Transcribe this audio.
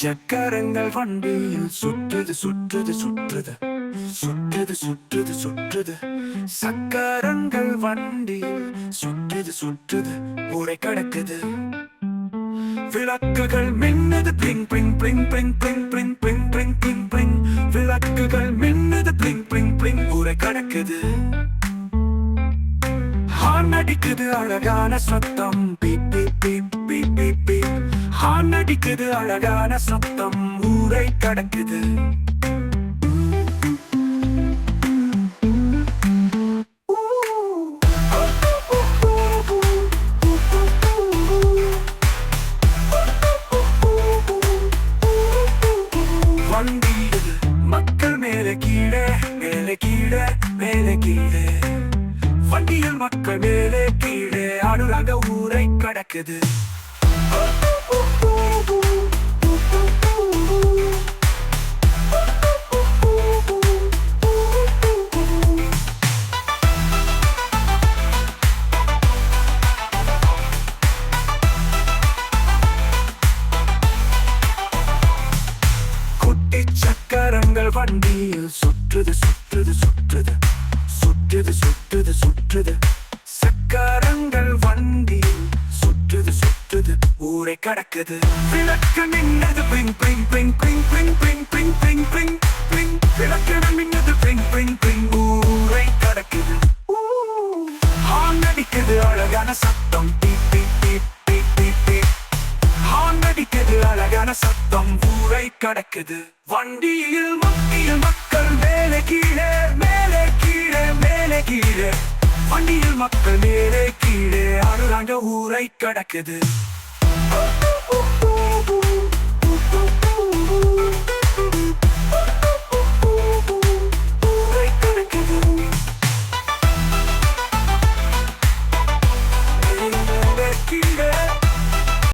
சக்கரங்கள் வண்டியில் சுற்றுது சுற்றுது சுற்றுது சுற்றுது சுற்றுது சுற்றுது சக்கரங்கள் வண்டியில் சுற்றுது சுற்றுது ஊரை கடக்குது. விளக்குகள் மின்னுது bling bling bling bling bling bling bling bling bling bling விளக்குகள் மின்னுது பிளிங் பிளிங் பிளிங் ஊரை கடக்குது. ஹார்ன் அடிக்குது அழகான சத்தம் beep beep beep beep beep beep horn அடிக்குது அழகான சத்தம் ஊரை கடக்குது. வண்டியில் மக்கள் மேலே கீழே மேலே கீழே மேலே கீழே வண்டியில் மக்கள் மேலே கீழே ஆடுறாங்க ஊரை கடக்குது. குட்டி சக்கரங்கள் வண்டியில் சுற்றுது சுற்றுது சுற்றுது சுற்றுது சுற்றுது சுற்றுது சக்கரங்கள் வண்டியில் சுற்றுது சுற்றுது ஊரை கடக்குது. விளக்கு மின்னது ping ping ping ping ping ping ping ping ping ping விளக்கு மின்னது பிங் பிங் பிங் ஊரை கடக்குது. ஹார்ன் அடிக்குது அழகான சத்தம் beep beep beep beep beep beep horn அடிக்குது அழகான சத்தம் ஊரை கடக்குது. வண்டியில் மக்கள் மேலே கீழே மேலே கீழே மேலே கீழே வண்டியில் மக்கள் மேலே கீழே ஆடுறாங்க ஊரை கடக்குது.